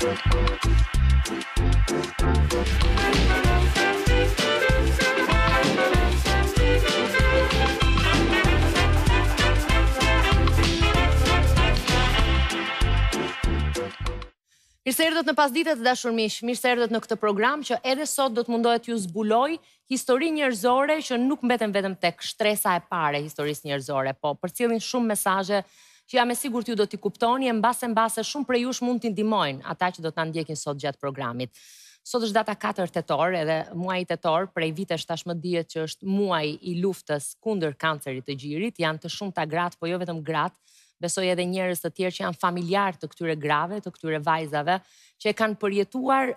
Mirë se erdhët në Pasdite të dashur miq, mirë se erdhët në këtë program që edhe sot do të mundohet ju zbuloj histori njerëzore që nuk mbeten vetëm tek shtresa e parë e historisë njerëzore, po përcjellin shumë mesazhe që jam e sigurt ju do t'i kuptoni e mbase shumë prej jush mund t'i ndihmojnë ata që do të na ndjekin sot gjatë programit. Sot është data 4 tetor, edhe muaji tetor prej vitesh tashmë dihet që është muaji i luftës kundër kancerit të gjirit, janë të shumta gratë, po jo vetëm gratë, besoj edhe njerëz të tjerë që janë familjar të këtyre grave, të këtyre vajzave, që e kanë përjetuar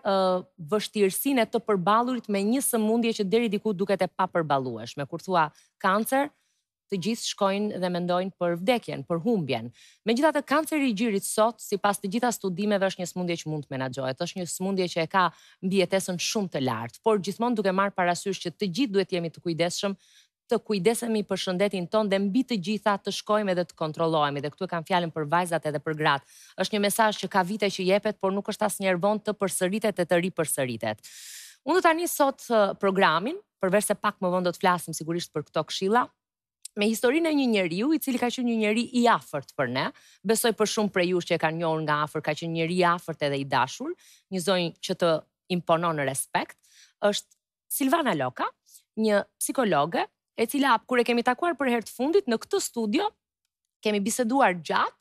vështirësinë e të përballur me një sëmundje që deri diku duket e papërballueshme. Kur thua kancer, të gjithë shkojnë dhe mendojnë për vdekjen, për humbjen. Megjithatë, kanceri i gjirit sot, sipas të gjitha studimeve, është një sëmundje që mund të menaxhohet, është një sëmundje që e ka mbijetesën shumë të lartë, por gjithmonë duke marrë parasysh që të gjithë duhet jemi të kujdesshëm, të kujdesemi për shëndetin ton dhe mbi të gjitha të shkojmë edhe të kontrollohemi. Dhe këtu e kam fjalën për vajzat edhe për gratë. Është një mesazh që ka vite që jepet, por nuk është asnjëherë vonë të përsëritet e të ripërsëritet. Unë do ta nis sot programin, përveç se pak më vonë do të flasim sigurisht për këto këshilla, me historinë e një njeriu i cili ka qenë një njeri i afërt për ne. Besoj për shumë prej jush që e kanë njohur nga afër, ka qenë një njeri i afërt edhe i dashur, një zonjë që të imponon respekt. Është Silvana Loka, një psikologe e cila, kur e kemi takuar për herë të fundit në këtë studio, kemi biseduar gjatë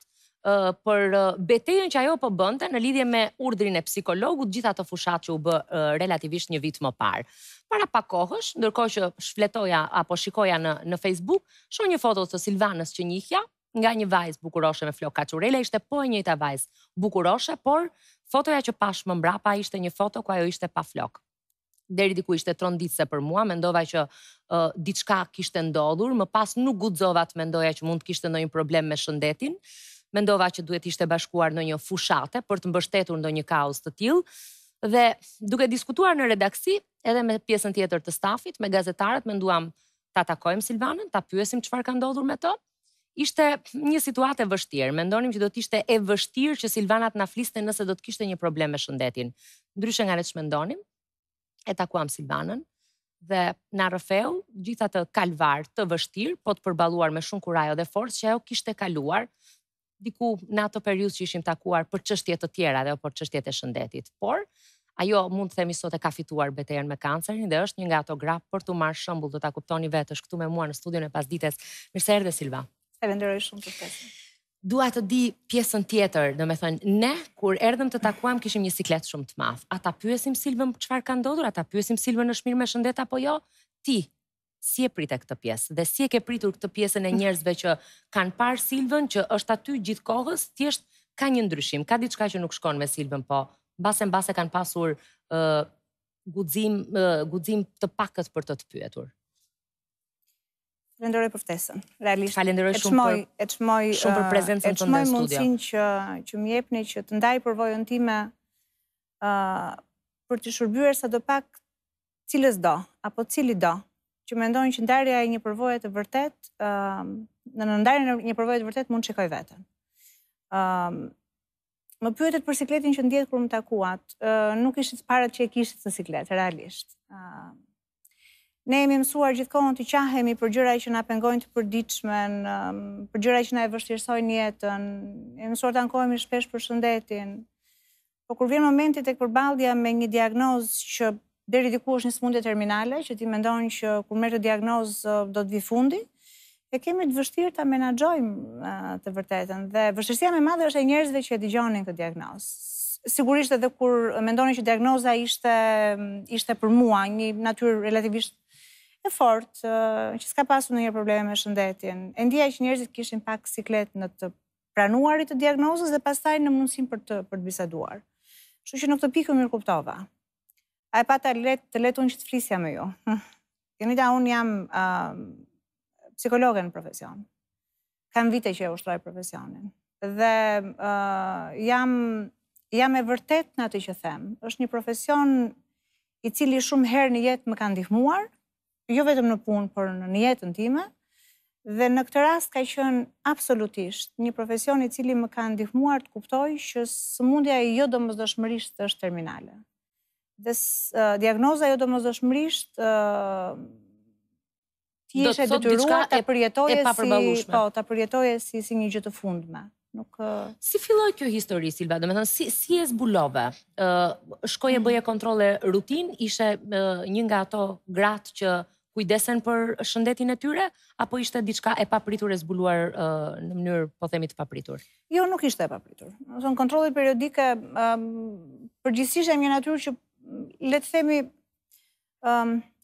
për betejën që ajo po bënte në lidhje me urdhrin e psikologut, gjitha ato fushat që u bë relativisht një vit më parë. Para pak kohësh, ndërkohë që shfletoja apo shikoja në Facebook, shoh një foto të Silvanës që njihja, nga një vajzë bukuroshe me flokë kaçurele, ishte po e njëjta vajzë bukuroshe, por fotoja që pash më mbrapa ishte një foto ku ajo ishte pa flokë. Deri diku ishte tronditse për mua, mendova që diçka kishte ndodhur, më pas nuk guxova të mendoja që mund të kishte ndonjë problem me shëndetin, mendova që duhet ishte bashkuar në një fushate për të mbështetur ndonjë kauz të tillë, dhe duke diskutuar në redaksi edhe me pjesën tjetër të stafit, me gazetarët, menduam ta takojmë Silvanën, ta pyesim çfarë ka ndodhur me to. Ishte një situatë e vështirë, mendonim që do të ishte e vështirë që Silvana të na fliste nëse do të kishte një problem me shëndetin. Ndryshe nga ne ç'mendonim, e takuam Silvanën dhe na rrëfeu gjithë atë kalvar të vështirë, po të përballuar me shumë kurajo dhe forcë që ajo kishte kaluar diku në atë periudhë që ishim takuar për çështje të tjera dhe për çështjet e shëndetit. Por ajo mund të themi sot e ka fituar betejën me kancerin dhe është një nga ato gra, për të marrë shembull do ta kuptoni vetë, është këtu me mua në studion e Pasdites. Mirë se erdhe Silva. Falenderoj shumë për ftesën. Dua të di pjesën tjetër, domethënë ne kur erdhëm të takuam kishim një siklet shumë të madh. Ata pyesim Silvën çfarë ka ndodhur, ata pyesim Silvën është mirë me shëndet apo jo? Ti si e pritet këtë pjesë dhe si e ke pritur këtë pjesën e njerëzve që kanë parë Silvën, që është aty gjithë kohës, thjesht ka një ndryshim, ka diçka që nuk shkon me Silvën, po mbase kanë pasur guxim të pakët për të pyetur. Falenderoj për ftesën. Realisht. Falenderoj shumë për prezencën tënde në studio. Mundësinë që më jepni që të ndaj përvojën time për të shërbyer sadopak cilës do apo cili do, që mendojnë që ndarja e një përvoje të vërtet, në ndarjen e një përvoje të vërtet mund të shikoj veten. Më pyetet për sikletin që ndjet kur më takuat, nuk ishte para që e kishit në siklet, realisht. Ne jemi mësuar gjithkohën të qahemi për gjëra që na pengojnë të përditshmen, për gjëra që na e vështirësojnë jetën, jemi mësuar të ankohemi shpesh për shëndetin. Po kur vjen momenti tek përballja me një diagnozë që deri diku është një sëmundje terminale, që ti mendon që kur merr të diagnozë do të vi fundi, e kemi të vështirë ta menaxhojmë të vërtetën. Dhe vështirësia më e madhe është e njerëzve që e dëgjonin këtë diagnozë. Sigurisht edhe kur mendonin që diagnoza ishte për mua një natyrë relativisht e fortë, që s'ka pasur ndonjë probleme me shëndetin. E ndjeja që njerëzit kishin pak siklet në të pranuarit të diagnozës dhe pastaj në mundësinë për të biseduar. Kështu që në këtë pikë mirë kuptova. A e pata të letë unë që të flisja me ju. Jenita, unë jam psikologe në profesion. Kam vite që e ushtroj profesionin. Dhe jam e vërtet në atë që them. Është një profesion i cili shumë herë në jetë më ka ndihmuar, jo vetëm në punë, por në jetën time, Dhe në këtë rast ka qenë absolutisht një profesion i cili më ka ndihmuar të kuptoj që sëmundja jo domosdoshmërisht është terminale. Dhe diagnoza jo domosdoshmërisht ti ishe detyruar ta përjetoje si një gjë të fundme. Si filloi kjo histori, Silva? Do me thënë, si e zbulove? Shkoje bëje kontrole rutin, ishe një nga ato gratë që kujdesen për shëndetin e tyre, apo ishte diçka e papritur e zbuluar në mënyrë, po themi, të papritur? Jo, nuk ishte e papritur. Kontrollet periodike përgjithsisht e një natyrë që, le të themi,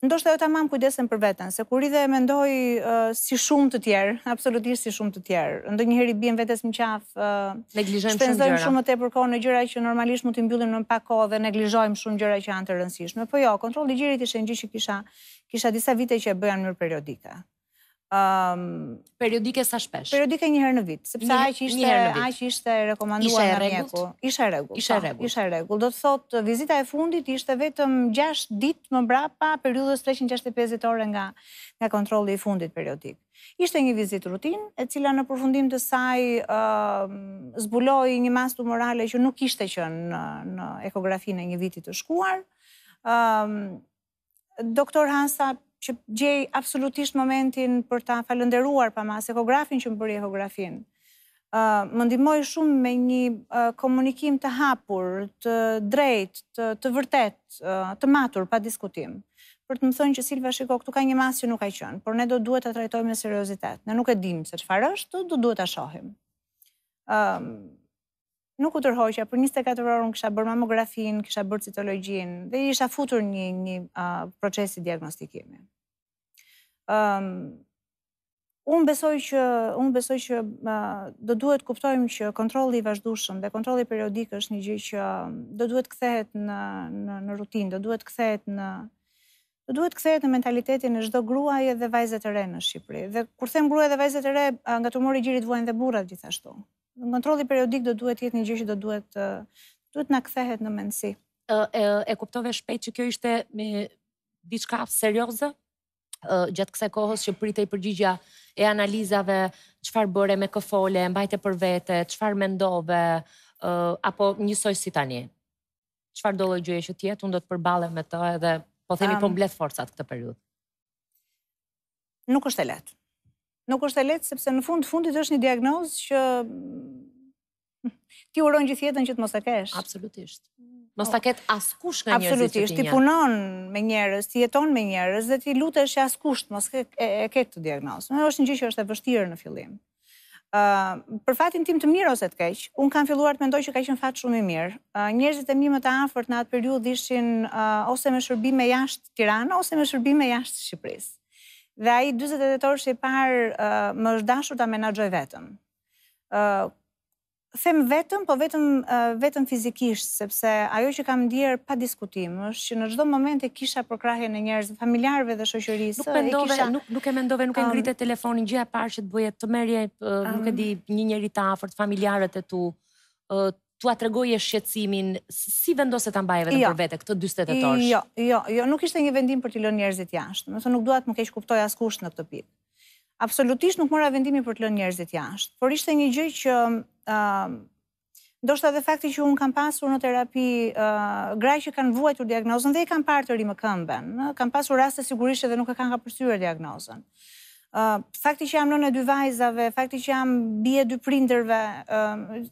ndoshta jo tamam kujdesen për veten, se kur ide e mendoj si shumë të tjerë, absolutisht si shumë të tjerë. Ndonjëherë i bien vetes në qafë, shpenzojmë shumë më tepër kohë në gjëra që normalisht mund t'i mbyllim në pak kohë dhe neglizhojmë shumë gjëra që janë të rëndësishme. Po jo, kontrolli i gjirit ishte një gjë që kisha disa vite që e bëja në mënyrë periodike. Periodike sa shpesh? Periodike një herë në vit, sepse aq ishte rekomanduar nga mjeku. Isha e rregull. Do të thotë, vizita e fundit ishte vetëm 6 ditë më mbrapa periudhës 365 ditore nga kontrolli i fundit periodik. Ishte një vizitë rutinë, e cila në përfundim të saj zbuloi një masë tumorale që nuk ishte qenë në ekografinë e një viti të shkuar. Doktor Hansa që gjej absolutisht momentin për ta falënderuar pa mas ekografin që më bëri ekografin. Më ndihmoi shumë me një komunikim të hapur, të drejt, të vërtet, të matur, pa diskutim. Për të më thënë që Silva, shiko, këtu ka një masë që nuk ka qenë, por ne do duhet ta trajtojmë me seriozitet. Ne nuk e dimë se çfarë është, do duhet ta shohim. Nuk u tërhoqja, për 24 orë unë kisha bërë mamografin, kisha bërë citologjin, dhe isha futur një procesi diagnostikimi. Unë besoj që do duhet kuptojmë që kontrolli i vazhdueshëm dhe kontrolli periodik është një gjë që do duhet kthehet në rutinë, do duhet kthehet në mentalitetin e çdo gruaje dhe vajze të re në Shqipëri. Dhe kur them gruaje dhe vajze të re, nga tumori i gjirit vuajnë dhe burrat gjithashtu. Kontrolli periodik do duhet jetë një gjë që do duhet na kthehet në mendësi. E kuptove shpejt që kjo ishte me diçka serioze? Gjatë kësaj kohës që pritej përgjigja e analizave, çfarë bëre, me kë fole, mbajte për vete, çfarë mendove, apo njësoj si tani? Çfarë do lloj gjëje që tjetë, unë do të përballem me të edhe, po themi, po mbledh forcat këtë periudhë? Nuk është e lehtë. Nuk është e lehtë sepse në fundit është një diagnozë që ti uron gjithë jetën që të mos e kesh. Absolutisht. Mos ta ketë askush nga njerëzit që ti Absolutisht, ti punon me njerëz, ti jeton me njerëz dhe ti lutesh që askush mos e ketë këtë diagnozë. Është një gjë që është e vështirë në fillim. Për fatin tim të mirë ose të keq, unë kam filluar të mendoj që ka qenë fat shumë i mirë. Njerëzit e mi më të afërt në atë periudhë ishin ose me shërbime jashtë Tiranë ose me shërbime jashtë Shqipërisë. Dhe ai 40 tetor që i parë më është dashur ta menaxhoj vetëm. Them vetëm, po vetëm fizikisht, sepse ajo që kam ndier pa diskutim është që në çdo moment e kisha përkrahjen e njerëzve, familjarëve dhe shoqërisë. Nuk e mendove, nuk e ngritet telefonin, gjëja e parë që të bëje, të merrje, nuk e di, një njeri të afërt, familjarët e tu, t'ua tregoje shqetësimin, si vendose ta mbaje vetëm për vete këtë 40 tetorsh? Jo, nuk ishte një vendim për t'i lënë njerëzit jashtë. Nëse nuk dua të më keq kuptoj askush në këtë pikë. Absolutisht nuk mora vendimin për të lënë njerëzit jashtë, por ishte një gjë që ndoshta edhe fakti që unë kam pasur në terapi gra që kanë vuajtur diagnozën dhe i kanë parë të ri më këmben, kam pasur raste sigurisht edhe nuk e kanë kapërcyer diagnozën. Fakti që jam nënë e 2 vajzave, fakti që jam bie 2 prindërve,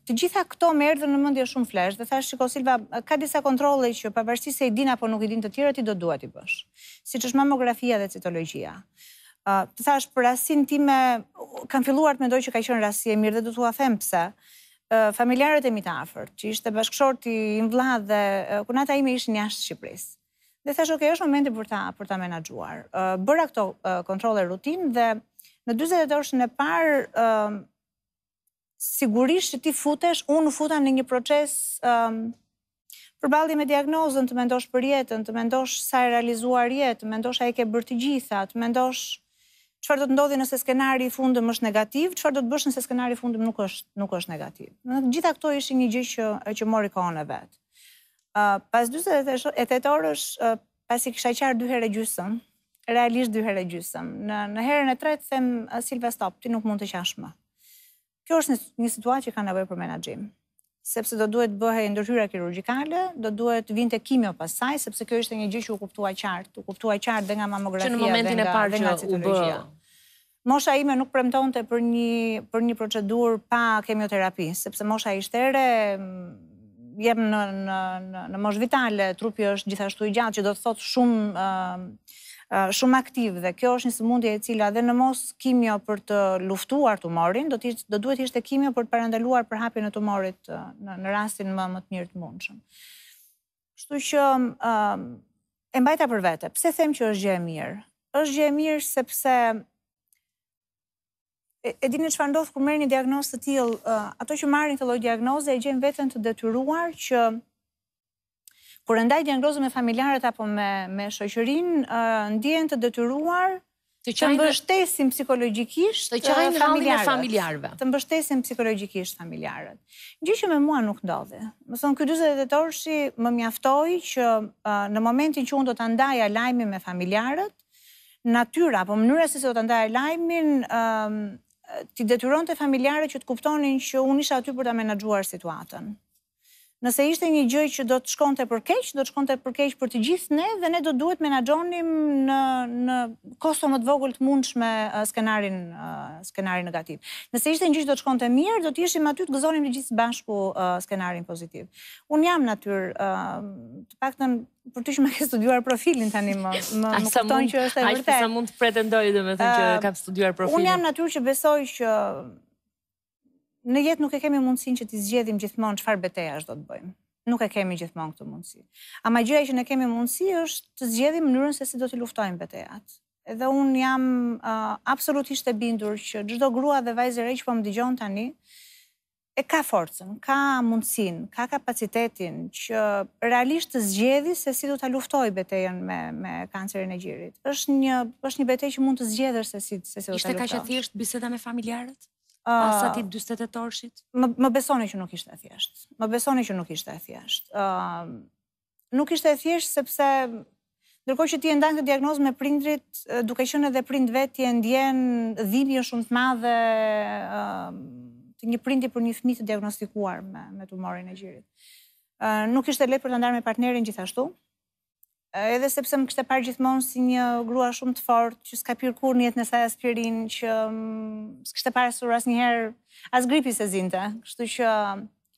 të gjitha këto më erdhën në mendje shumë flesh dhe thash, shiko Silva, ka disa kontrolle që pavarësisht se i din apo nuk i din të tjerët, ti do duhet i bësh. Siç është mamografia dhe citologjia. Të thash, për rastësinë time, kam filluar të mendoj që ka qenë rastësi e mirë dhe do t'ua them pse. Familjarët e mi të afërt, që ishte bashkëshorti im vlla dhe kunata ime ishin jashtë Shqipërisë. Dhe thash, okay, është momenti për ta menaxhuar. Bëra këto kontrolle rutinë dhe në 40 orën e parë sigurisht që ti futesh, unë futa në një proces përballje me diagnozën, të mendosh për jetën, të mendosh sa e realizuar jetë, të mendosh a e ke bërë të gjitha, të mendosh çfarë do të ndodhi nëse skenari i fundëm është negativ, çfarë do të bësh nëse skenari i fundëm nuk është negativ. Gjitha këto ishin një gjë që mori kohën e vet. Pas 48 orësh, pasi kisha qarë 2 herë gjysmë, realisht 2 herë e gjysëm. Në herën e tretë them Silva stop, ti nuk mund të qash më. Kjo është një situatë që ka nevojë për menaxhim. Sepse do duhet bëhej ndërhyra kirurgjikale, do duhet vinte kimio pas saj, sepse kjo ishte një gjë që u kuptua qartë dhe nga mamografia që në momentin e parë që u bë. Mosha ime nuk premtonte për një procedurë pa kemioterapi, sepse mosha ishte ere, jem në moshë vitale, trupi është gjithashtu i gjatë, që do të thotë shumë aktiv, dhe kjo është një sëmundje e cila dhe në mos kimio për të luftuar tumorin, do duhet ishte kimio për të parandaluar përhapjen e tumorit në rastin më të mirë të mundshëm. Kështu që e mbajta për vete. Pse them që është gjë e mirë? Është gjë e mirë sepse e dini çfarë ndodh kur merrni një diagnozë të tillë, ato që marrin këtë lloj diagnoze e gjejnë veten të detyruar që kur e ndaj diagnozën me familjarët apo me shoqërinë, ndihen të detyruar të mbështesin psikologjikisht familjarëve. Të mbështesin psikologjikisht familjarët. Gjë që me mua nuk ndodhi. Më thon, ky 40 tetorshi më mjaftoi që në momentin që unë do ta ndaja lajmin me familjarët, natyra apo mënyra se do ta ndaja lajmin ti detyronte familjarët që të kuptonin që unë isha aty për ta menaxhuar situatën. Nëse ishte një gjë që do të shkonte për keq, do të shkonte për keq për të gjithë ne, dhe ne do duhet menaxhonim në kosto më të vogël të mundshme skenarin negativ. Nëse ishte një gjë që do të shkonte mirë, do të ishim aty të gëzonim të gjithë bashku skenarin pozitiv. Unë jam natyrë, të paktën për ty që më ke studiuar profilin tani më kupton që është e vërtetë. Aq sa mund të pretendoj domethënë që kam studiuar profilin. Unë jam natyrë që besoj që në jetë nuk e kemi mundësinë që t'i zgjedhim gjithmonë çfarë betejash do të bëjmë. Nuk e kemi gjithmonë këtë mundësi. Ama gjëja që ne kemi mundësi është të zgjedhim mënyrën se si do t'i luftojmë betejat. Edhe unë jam absolutisht e bindur që çdo grua dhe vajzë e re që po më dëgjon tani e ka forcën, ka mundësinë, ka kapacitetin që realisht të zgjedhë se si do ta luftojë betejën me kancerin e gjirit. Është një betejë që mund të zgjedhësh se si do ta luftosh. Ishte kaq e thjeshtë biseda me familjarët? Pas atij 40 tetorshit? Më besoni që nuk ishte e thjeshtë. Nuk ishte e thjeshtë sepse ndërkohë që ti e ndan këtë diagnozë me prindrit, duke qenë edhe prind vet, ti e ndjen dhimbje shumë të madhe të një prindi për një fëmijë të diagnostikuar me tumorin e gjirit. Nuk ishte lehtë për ta ndarë me partnerin gjithashtu. Edhe sepse më kishte parë gjithmonë si një grua shumë të fortë, që s'ka pirë kur në jetën e saj aspirin, që s'kishte pasur asnjëherë as gripi se zinte, kështu që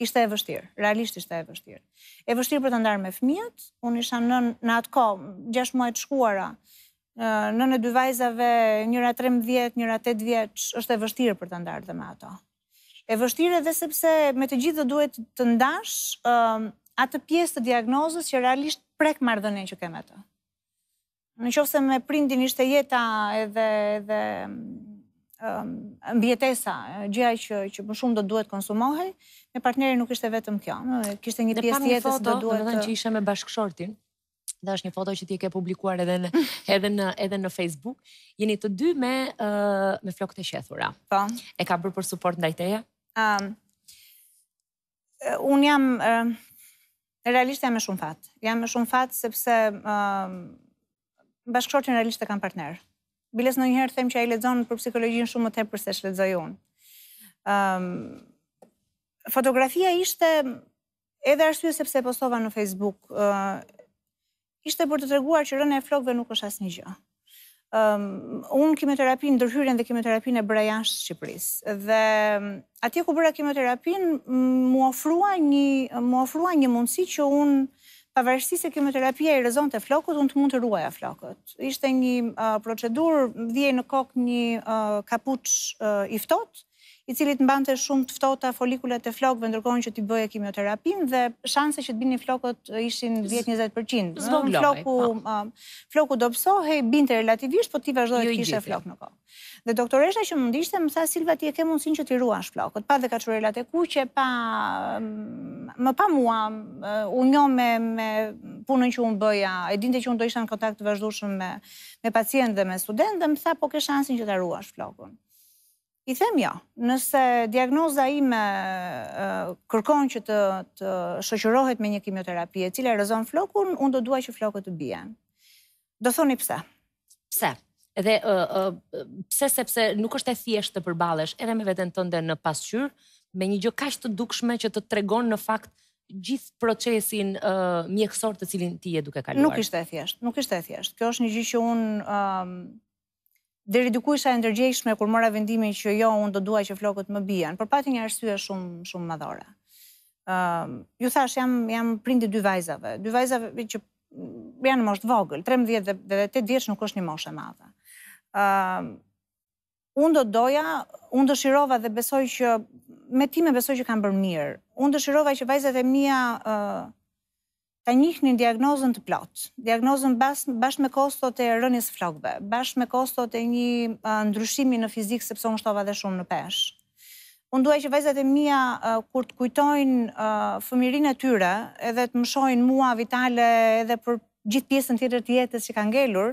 ishte e vështirë, realisht ishte e vështirë. E vështirë për ta ndarë me fëmijët, unë isha në atë kohë, 6 muaj të shkuara, nënë e 2 vajzave, njëra 13, njëra 8 vjeç, është e vështirë për ta ndarë dhe me ato. E vështirë edhe sepse me të gjithë duhet të ndash atë pjesë të diagnozës që realisht prek marrëdhënien që kem atë. Nëse me prindin ishte jeta edhe mbijetesa, gjëja që më shumë do duhet konsumohej, me partnerin nuk ishte vetëm kjo. Kishte një pjesë tjetër që do duhet. Domethënë që ishe me bashkëshortin. Dhe është një foto që ti ke publikuar edhe në Facebook. Jeni të dy me flokët e qethura. Po. E ka bërë për suport ndaj teje? Unë jam realisht jam me shumë fat. Jam me shumë fat sepse bashkëshortin realisht e kam partner. Biles ndonjëherë them që ai lexon për psikologjinë shumë më tepër se ç'lexoj unë. Fotografia ishte edhe arsye sepse e postova në Facebook. Ishte për të treguar që rënia e flokëve nuk është asnjë gjë. Unë kimioterapinë, ndërhyrjen dhe kimioterapinë e bëra jashtë Shqipërisë. Dhe atje ku bëra kimioterapinë, mu ofrua një mundësi që unë, pavarësisht se kimioterapia i rrezonte flokët, unë të mund të ruaja flokët. Ishte një procedurë, vjej në kokë një kapuç i ftohtë, i cili të mbante shumë të ftohta folikulat e flokëve ndërkohë që ti bëje kimioterapinë, dhe shanse që të binin flokët ishin 10-20%. Floku dobësohej, binte relativisht, po ti vazhdoje të kishe flok në kokë. Dhe doktoresha që më ndishte më tha, Silva, ti e ke mundësinë që ti ruash flokët, pa dhe kaçurelat e kuqe, më pa mua, u njoh me punën që unë bëja, e dinte që unë do isha në kontakt të vazhdueshëm me pacient dhe me student, dhe më tha, po ke shansin që ta ruash flokun. I them jo, nëse diagnoza ime kërkon që të shoqërohet me një kimioterapi e cila rrezon flokun, unë do dua që flokët të bien. Do thoni pse? Pse? Edhe pse sepse nuk është e thjeshtë të përballesh edhe me veten tënde në pasqyrë, me një gjë kaq të dukshme që të tregon në fakt gjithë procesin mjekësor të cilin ti je duke kaluar. Nuk ishte e thjeshtë, nuk ishte e thjeshtë. Kjo është një gjë që unë deri diku isha e ndërgjegjshme kur mora vendimin që jo, unë do dua që flokët më bien, por pati një arsye shumë madhore. Ju thash, jam prindi dy vajzave që janë në moshë vogël, 13 dhe 8 vjeç nuk është një moshë e madhe. Unë unë dëshirova dhe besoj që, me time besoj që kam bërë mirë. Unë dëshirova që vajzat e mia ta njihnin diagnozën të plot. Diagnozën bashkë me kostot e rënies së flokëve, bashkë me kostot e një ndryshimi në fizik sepse unë shtova dhe shumë në peshë. Unë duaj që vajzat e mia kur të kujtojnë fëmijërinë e tyre, edhe të më shohin mua vitale edhe për gjithë pjesën tjetër të jetës që ka ngelur,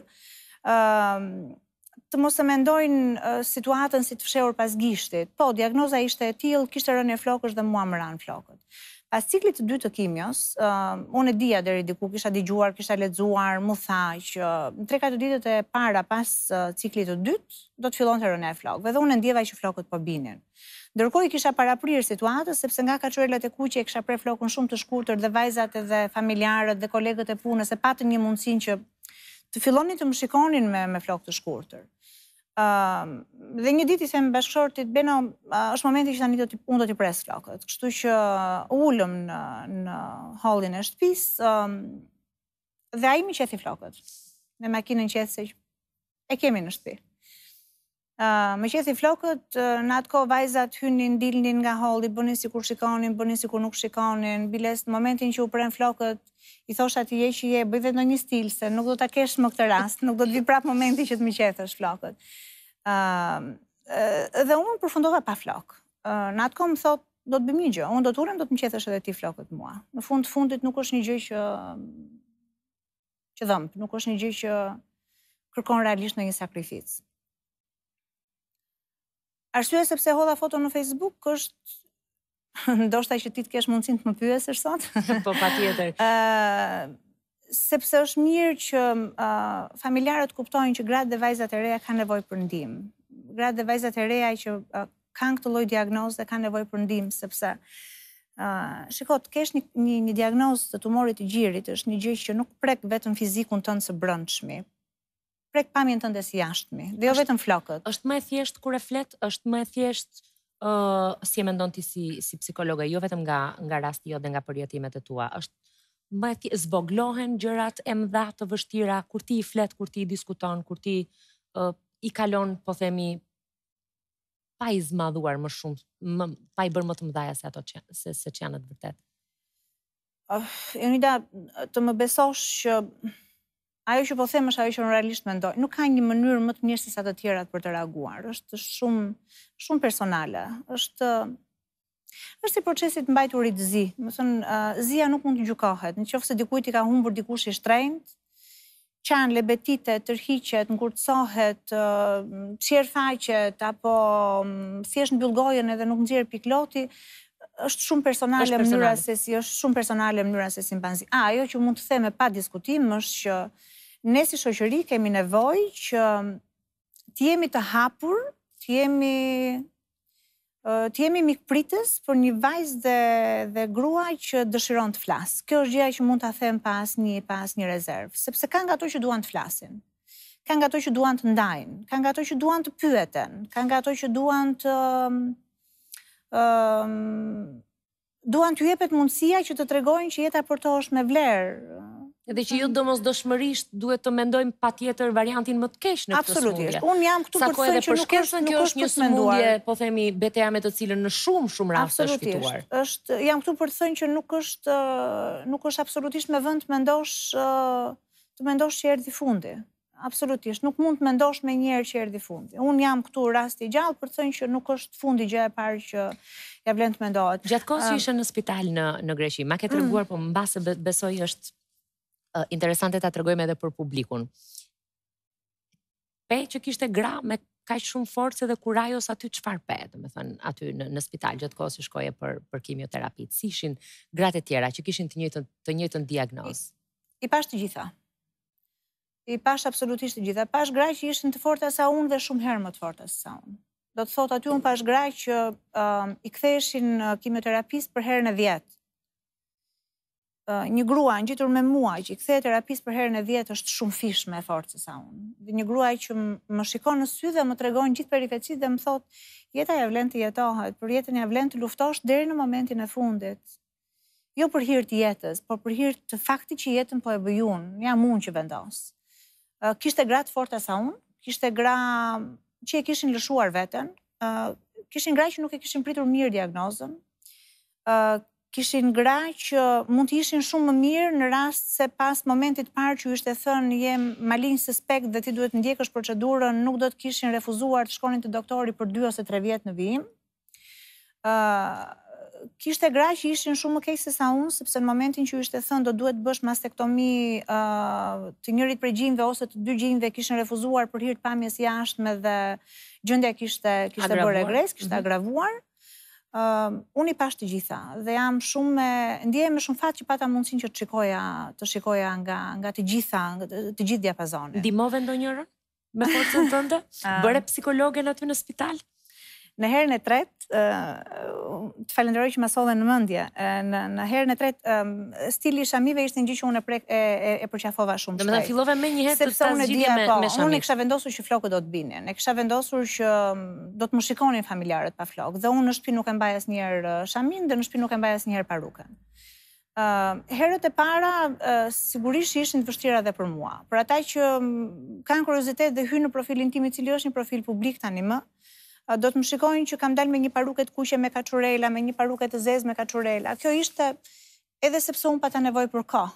të mos e mendojnë situatën si të fshehur pas gishtit. Po, diagnoza ishte e tillë, kishte rënë flokësh dhe mua më ranë flokët. Pas ciklit të dytë të kimios, unë e dija deri diku, kisha dëgjuar, kisha lexuar, mu tha që në 3-4 ditët e para pas ciklit të dytë do të fillonte rënja e flokëve dhe unë ndjeva që flokët po binin. Ndërkohë i kisha paraprirë situatës, sepse nga kaçurelat e kuqe kisha prerë flokën shumë të shkurtër dhe vajzat edhe familjarët dhe kolegët e punës e patën një mundësinë që të fillonin të më shikonin me flokë të shkurtër. Dhe një ditë i them bashkëshortit, Beno, është momenti që tani unë do t'i pres flokët. Kështu që ulëm në hallin e shtëpisë dhe ai më qethi flokët. Me makinën qethse që e kemi në shtëpi. Më qethi flokët, në atë kohë vajzat hynin, dilnin nga halli, bënin sikur shikonin, bënin sikur nuk shikonin. Biles në momentin që u pren flokët, i thosha ti je që je, bëj vetë në një stil, se nuk do ta kesh më këtë rast, nuk do të vi prapë momenti që të më qethësh flokët. Dhe unë përfundova pa flokë. Në atë kohë më thot, do të bëjmë një gjë, unë do të urem, do të më qethësh edhe ti flokët mua. Në fundit nuk është një gjë që dhëmb, nuk është një gjë që kërkon realisht në një sakrificë. Arsye sepse hodha foto në Facebook është ndoshta që ti të kesh mundësinë të më pyesësh sot. Po, patjetër. Sepse është mirë që familjarët kuptojnë që gratë dhe vajzat e reja kanë nevojë për ndihmë. Gratë dhe vajzat e reja që kanë këtë lloj diagnozë dhe kanë nevojë për ndihmë, sepse shiko, të kesh një diagnozë të tumorit të gjirit është një gjë që nuk prek vetëm fizikun tënd së brendshmi. Prek pamjen tënde si jashtëmi, dhe jo vetëm flokët. Është më e thjeshtë kur e flet, është më e thjeshtë si e mendon ti si psikologe, jo vetëm nga rasti jo dhe nga përjetimet e tua. Është më e thjeshtë, zvoglohen gjërat e mëdha të vështira kur ti i flet, kur ti i diskuton, kur ti i kalon, po themi, pa i zmadhuar më shumë, pa i bërë më të mëdhaja se ato se që janë të vërtet. Jonida, të më besosh që ajo që po them është ajo që unë realisht mendoj. Nuk ka një mënyrë më të mirë se sa të tjerat për të reaguar. Është shumë personale. Është si procesi të mbajturit zi. Më thënë, zia nuk mund të gjykohet. Nëse dikujt i ka humbur dikush i shtrenjtë, qanë, lebetite, tërhiqet, ngurtësohet, qerë faqet, apo thjesht mbyll gojën edhe nuk nxjerr pikloti, është shumë personale mënyra se si mbanzi. Ajo që mund të them pa diskutim është që ne si shoqëri kemi nevojë që të jemi të hapur, të jemi mikpritës për një vajzë dhe grua që dëshiron të flasë. Kjo është gjëja që mund ta them pas një rezervë, sepse kanë ato që duan të flasin. Kanë ato që duan të ndajnë, kanë ato që duan të pyeten, kanë ato që duan të jepet mundësia që të tregojnë që jeta për to është me vlerë. Edhe që ju domosdoshmërisht duhet të mendojmë patjetër variantin më të keq në këtë smundje. Absolutisht. Unë jam këtu për të thënë që nuk është një smundje, po themi, betejë me të cilën në shumë raste është fituar. Jam këtu për të thënë që nuk është absolutisht me vend të mendosh që erdhi fundi. Absolutisht, nuk mund të mendosh me njerë që erdhi fundi. Unë jam këtu rasti gjallë për të thënë që nuk është fundi gjë e parë që ja vlen të mendohet. Gjatë kohës që ishe në spital në Greqi, ma ke treguar, po mbase besoj është interesante ta tregojmë edhe për publikun. Pe që kishte gra me kaq shumë forcë dhe kurajos aty çfarë pe, domethënë aty në spital gjatë kohës që shkoje për kimioterapi. Si ishin gratë e tjera që kishin të njëjtën diagnozë? I pash të gjitha. I pash absolutisht të gjitha. Pash gra që ishin të forta sa unë dhe shumë herë më të forta se sa unë. Do të thot aty unë pash gra që i ktheshin kimioterapisë për herën e 10. Një grua ngjitur me mua që i kthehet terapisë për herën e 10 është shumë fish më e fortë se sa unë. Dhe një grua që më shikon në sy dhe më tregon gjithë peripecitë dhe më thot, jeta ja vlen të jetohet, për jetën ja vlen të luftosh deri në momentin e fundit. Jo për hir të jetës, por për hir të faktit që jetën po e bëj unë, jam unë që vendos. Kishte gra të forta sa unë, kishte gra që e kishin lëshuar veten, kishin gra që nuk e kishin pritur mirë diagnozën, kishin gra që mund të ishin shumë më mirë në rast se pas momentit parë që ishte thënë jem malign suspekt dhe ti duhet ndjekësh procedurën, nuk do të kishin refuzuar të shkonin te doktori për 2 ose 3 vjet në vijim. Kishte gra që ishin shumë më keq se sa unë, sepse në momentin që ishte thënë do duhet bësh mastektomi të njërit prej gjinjve ose të 2 gjinjve, kishin refuzuar për hir të pamjes jashtme dhe gjendja kishte bërë regres, kishte agravuar. Unë i pash të gjitha dhe jam ndjehem me shumë fat që pata mundësinë që të shikoja nga të gjithë diapazonin. Ndihmove ndonjërin me forcën tënde? Bëre psikologe aty në spital? Në herën e tretë, të falenderoj që ma solle në mendje. Në herën e tretë, stili i shamive ishte një gjë që unë e përqafova shumë shpejt. Domethënë fillove me një herë të zgjidhje me shamin. Unë e kisha vendosur që flokët do të binin. E kisha vendosur që do të më shikonin familjarët pa flokë. Dhe unë në shtëpi nuk e mbaj asnjëherë shamin dhe në shtëpi nuk e mbaj asnjëherë parukën. Herët e para sigurisht ishin të vështira edhe për mua. Për ata që kanë kuriozitet dhe hyjnë në profilin tim, i cili është një profil publik tani më, do të më shikojnë që kam dalë me një paruke të kuqe me kaçurela, me një paruke të zezë me kaçurela. Kjo ishte edhe sepse unë pata nevojë për kohë.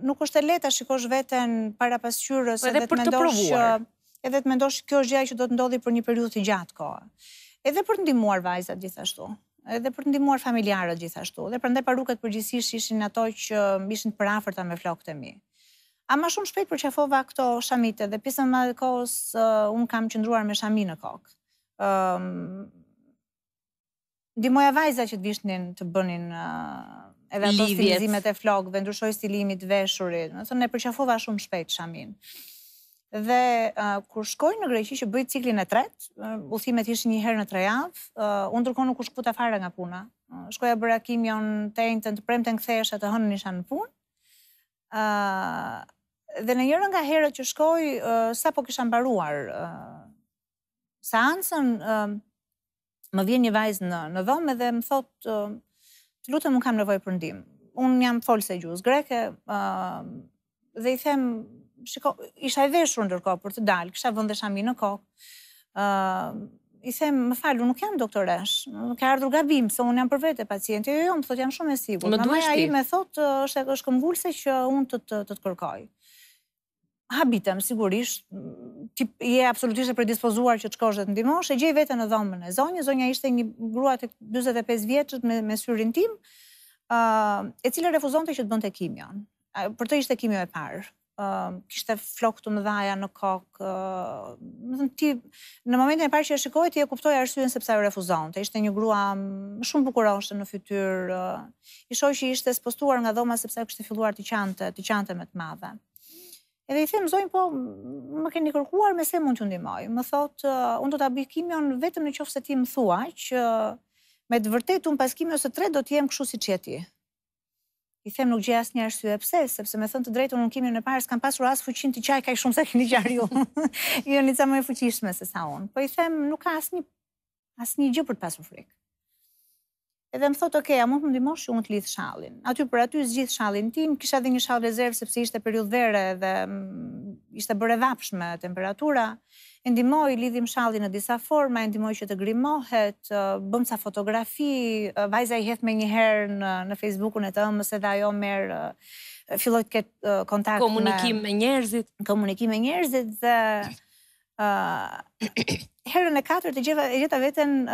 Nuk është e lehtë ta shikosh veten para pasqyrës edhe të mendosh kjo është gjë që do të ndodhi për një periudhë të gjatë kohe. Edhe për të ndihmuar vajzat gjithashtu. Edhe për të ndihmuar familjarët gjithashtu. Dhe prandaj paruket përgjithsisht ishin ato që ishin të përafërta me flokët e mi. Ama shumë shpejt përqafova këto shamite dhe pjesën më madhe kohës unë kam qëndruar me shami në kokë. Ndihmoja vajza që të vishnin të bënin edhe ato stilizimet e flokëve, ndryshoj stilimin të veshurit, do të thonë e përqafova shumë shpejt shamin. Dhe kur shkoj në Greqi që bëj ciklin e tretë, udhëtimet ishin një herë në 3 javë, unë ndërkohë nuk u shkputa fare nga puna. Shkoja bëra kimion të enjtën, të premten kthehesha, të hënën isha në punë. Dhe në njëra nga herët që shkoj, sapo kisha mbaruar seancën, më vjen një vajzë në dhomë dhe më thot, të lutem, unë kam nevojë për ndihmë. Unë jam folse gjuhës greke dhe i them, shiko, isha e veshur ndërkohë për të dalë, kisha vënë dhe shami në kokë. I them, më falu, nuk jam doktoresh, ka ardhur gabim, se unë jam për vete pacienti. Jo, më thot, jam shumë e sigurt. Mamaja ime thot, është këmbgulse që unë të të kërkoj. Habitem, sigurisht, je absolutisht e predispozuar që të shkosh dhe të ndihmosh, e gjej veten në dhomën e zonjës. Zonja ishte një grua të 45 vjeçët me syrin tim, e cila refuzonte që të bënte kimion. Për të ishte kimio e parë. Kishte flokë të mëdha në kokë. Në momentin e parë që e shikoj, ti e kuptoj arsyen sepse ajo refuzonte. Ishte një grua shumë bukuroshe në fytyrë. I shoh që ishte spostuar nga dhoma sepse kishte filluar të qante me të madhe. Edhe i them, zonjë, po, më keni kërkuar, me se mund t'ju ndihmoj. Më thot, unë do ta bëj kimion vetëm në qoftë se ti më thua që me të vërtetë unë pas kimios së 3 do të jem kështu siç je ti. I them, nuk gjej asnjë arsye pse, sepse me thënë të drejtën unë kimion e parë s'kam pasur as fuqinë të qaj kaq shumë sa keni qarë ju. Jo nica më e fuqishme se sa unë. Po i them, nuk ka asnjë gjë për të pasur frikë. Edhe më thot, a mund të më ndihmosh që unë të lidh shallin. Aty për aty zgjidh shallin tim, kisha dhe një shall rezervë sepse ishte periudhë vere dhe ishte bërë vapshme temperatura. E ndihmoj, lidhim shallin në disa forma, e ndihmoj që të grimohet, bëm ca fotografi, vajza i hedh me një herë në Facebookun e të ëmës edhe ajo filloi të ketë kontakt komunikim me njerëzit. Komunikim me njerëzit dhe herën e 4 e gjeta veten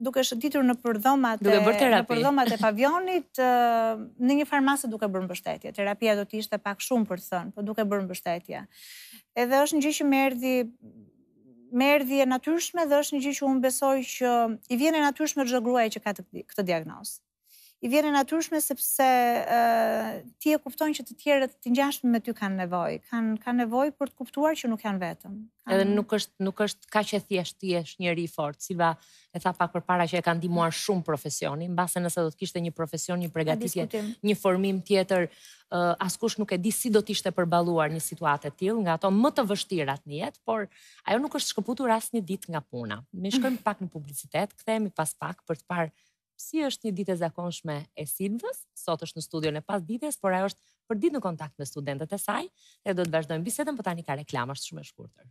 duke shëtitur në përdhomat e pavionit, në një farmasë duke bërë mbështetje. Terapia do t'ishte pak shumë për të thënë, po duke bërë mbështetje. Edhe është një gjë që më erdhi e natyrshme dhe është një gjë që unë besoj që i vjen e natyrshme çdo gruaje që ka këtë diagnozë. i vjen e natyrshme sepse ti e kupton që të tjerët të ngjashëm me ty kanë nevojë. Kanë nevojë për të kuptuar që nuk janë vetëm. Edhe nuk është kaq e thjeshtë ti jesh njeri i fortë. Silva e tha pak përpara që e ka ndihmuar shumë profesioni, mbase nëse do të kishte një profesion, një përgatitje, një formim tjetër, askush nuk e di si do të ishte përballuar një situatë e tillë, nga ato më të vështirat në jetë, por ajo nuk është shkëputur asnjë ditë nga puna. Ne shkojmë pak në publicitet, kthehemi pas pak për të parë si është një ditë e zakonshme e Silvës, sot është në studion e Pasdites, por ajo është për ditë në kontakt me studentët e saj, dhe do të vazhdojmë bisedën, por tani ka reklama, është shumë e shkurtër.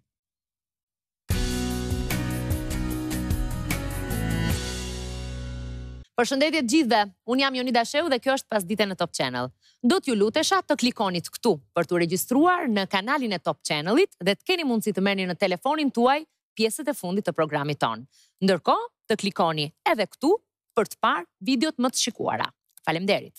Përshëndetje të gjithëve, unë jam Jonida Sheu dhe kjo është Pasdite në Top Channel. Do t'ju lutesha të klikonit këtu për t'u regjistruar në kanalin e Top Channelit dhe të keni mundësi të merrni në telefonin tuaj pjesët e fundit të programit ton. Ndërkohë, të klikoni edhe këtu për të parë videot më të shikuara. Faleminderit.